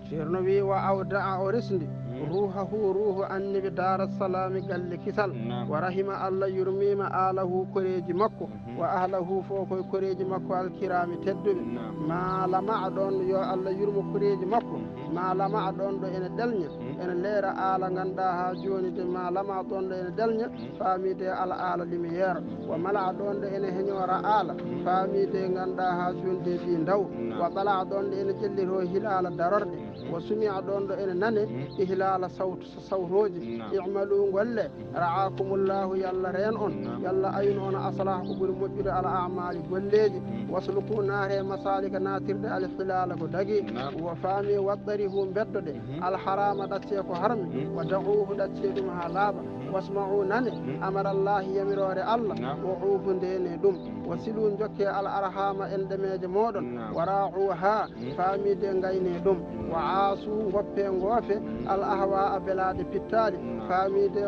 ceerno wi wa awda o resndi ruhahu ruhu annabi dara salami galle kisal wa rahima allah yurmima alahu koreji makko wa ahlahu fo koye koreji makko alkirami tedduɓe ma lama ɗon yo allah yurmo koreji makko ma lama ɗon ɗo ene ɗelña ene leera aala ganduɗa ha joni de ma lama ɗon ɗo ene ɗelña famide ala aala lumiére wa mala ɗon ɗo ene heñora aala famide ganduɗa ha joni de ɗi daw wa ɓala ɗon ɗo ene ƴellito hilala darorde wa sumia ɗon ɗo ene nane ihlala sawtoji imalu golle ra'akumullahu yalla reen on yalla ayun on aslah ko ɓuuri moƴƴude ala amali golleji wasluku naare masalika natirde alhilala ko dagui wa faami waɗɗarihu beddode alharama ɗacce ko harmi wa da'uhu ɗacce ɗum ha laaɓa wasma'u nane amarallahi yamirore allah wo ufu ndene ɗum wa silu jokke al arhama en ɗemeje moɗon wa ra'uha faamide gayne ɗum wa aasu goppe goofe al ahwa a belaɗe pittaɗe faamide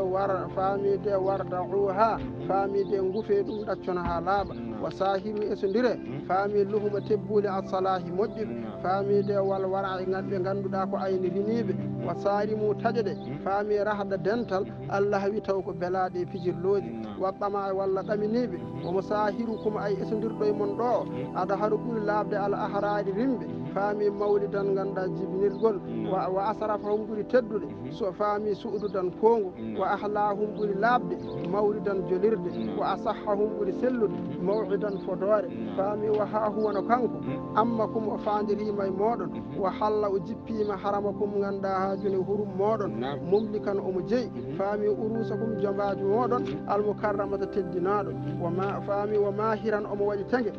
warda'uha faamide guufe ɗum ɗaccono ha laaɓa wa sahiru esodire faami luhuma tebbuli assalahi moƴƴuɓe faamide wal wara e ɓe ganduɗa ko ayni riniɓe wa sarimu taƴoɗe faami rahda dental allah wi taw ko belaɗe pijirloji waɗɗama walla ɗaminiɓe womo sahirukum ay esodirɗo e mon ɗo aɗa haɗa ɓuuri labde al ahrari rimɓe faami mawlidan ganduɗa jibinirgol wa asrafahum ɓuuri teddude so faami suududan kongo wa ahlahum ɓuuri labde mawlidan jolirde wa asahhahum ɓuuri sellude maw'idan fodore faami wa ha huwano kanko amma kum o fandirima e moɗon wa halla o jippima harama kum ganduɗa ha joni hurum moɗon mumlikan omo jeeyi faami urusa kum jombaji moɗon almukarramata teddinaɗo faami wa mahiran omo waɗi tege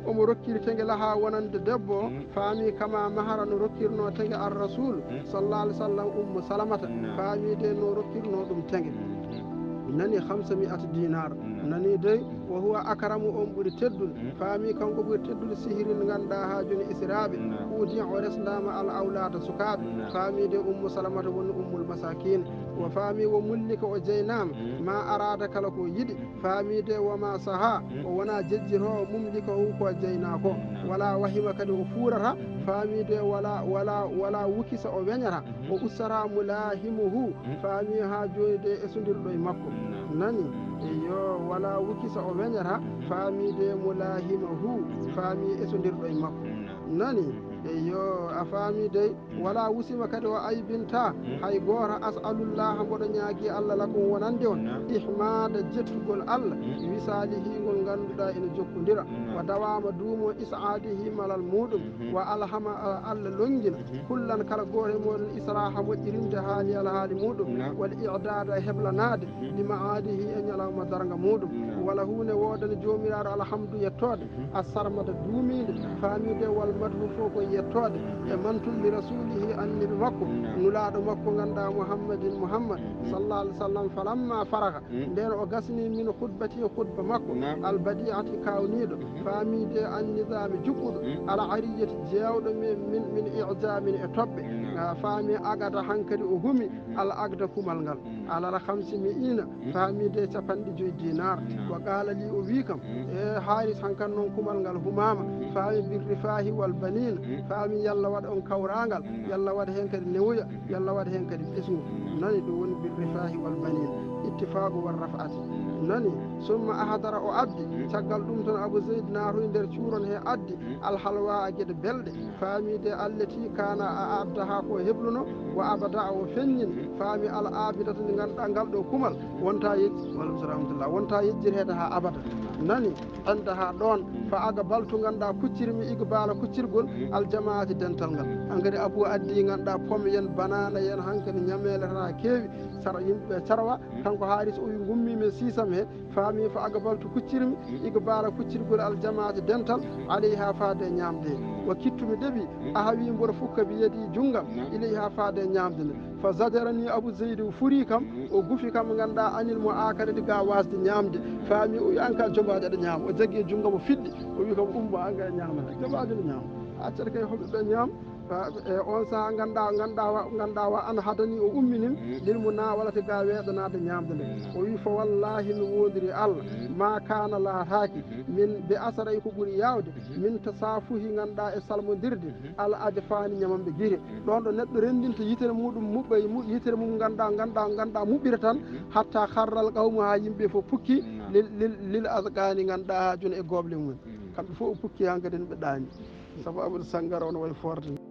omo rokkiri tege laha wonande debbo faami kama mahara no rokkirno tege ar rasul sallallah alih w sallam ummu salamata faamide no rokkirno ɗum tege nani 500 dinar nani dey wo huwa akaramu on ɓuuri teddude faami kanko ɓuuri teddude sihirin ganduɗa ha joni isiraɓe uudi o resdama al awlada sukaɓe faamide ummu salamata woni ummul masakine wo faami wo mullika o jeynama ma arada kala ko yiɗi faamide woma saaha o wona jejjitowo mumlika hu ko jeyna ko wala wahima kadi o fuurata faamide wala wukisa o weñata o ustata mulahimuhu faami ha joni de esodirɗo e makko nani yo wala wukisa o weñata faamide mulahimahu faami esodirɗo e makko nani yo a faami dey wala wusima kadi o aybinta hay goto as'alullaha mboɗo ñaagui allah lakum wonande on ihmada jettugol allah wisalihingol ganduɗa ene jokkodira wa dawama duumo is'adihi malal muɗum wa alhama allah longina kullan kala goto e moɗon israha moƴƴirinde haali alhaali muɗum wal i'dada heblanade li ma'adihi e ñalawma darga muɗum wala hunde wodane jomiraɗo alhamdu yettode a sarmata duumide faamide wal madhu fof ko yettode e mantulli rasulihi annabi makko nulaɗo makko ganduɗa muhammad sallallah alih w sallam falamma faraga nden o gasni min khutbati khutba makko albadiati kawniɗo faamide annidami juɓɓuɗo ala ariyati jewɗo min ijamin e toɓɓe faami agata hankkadi o humi ala agda kumal ngal alala 500 faamide 50 dinar wa qala li o wi kam e haaris hankan noon kumal ngal humama faami birrifahi wal banina faami yalla waɗa on kawragal yalla waɗa hen kadi newuya yalla waɗa hen kadi ɓesgu nani ɗum woni birrifahi wal banina ittifaqu war raf'ati nani summa ahadara o addi caggal ɗum toon abou zeyd natoy nder cuuron he addi alhalwa a gueɗe belɗe faamide allati kana a addaha ko hebluno wa abada o feññin faami al abidata nde ganduɗa ngal ɗo kumal wonta waleykum salam rahmatullah wonta yejjirede ha abada nani anda ha ɗon fa aga balto ganduɗa kuccirmi igbala kuccirgol aljamaati dental ngal hankkadi abou addi ganduɗa pomme yen banana yen hankkadi ñamele tata keewi sara yimɓeɓe carwa kanko haaris o wi gummimi 600 he faami fa aga balto kuccirmi igbala kuccirgol aljamaati dental aleyha faade ñamde wa kittumi ɗeɓi a hawi mboɗo fukka biyedi junggam ileyha faade ñamde nde fa zadarani abou zeydi o furi kam o gufi kam ganduɗa anil mo akare ɗi ga wasde ñamde faami o wi an ka jomaɗe aɗa ñaama o jaggi e junggam o fiɗɗi o wi kam ummo an ga ñamata jomaɗe ne ñaama accata kay hoɓeɓe ñaama on sa ganda wa an hadani o umminim lil munawalati ga weɗanade ñamde nde o wi fa wallahi mi wodiri Allah ma kana laataki min be asaray ko ɓuuri yawde min tasafuhi ganduɗa e salmodirde al ajfani ñamamɓe guite ɗon ɗo neɗɗo rendinta yitere muɗum muɓɓa yitere mum ganduɗa muɓɓira tan hatta harral qawmu ha yimɓe fof pukki lil asqani ganduɗa ha joni e goble mum kamɓe fof o pukki han kadi ɓe ɗaani sabu Amadou Sangara on way forde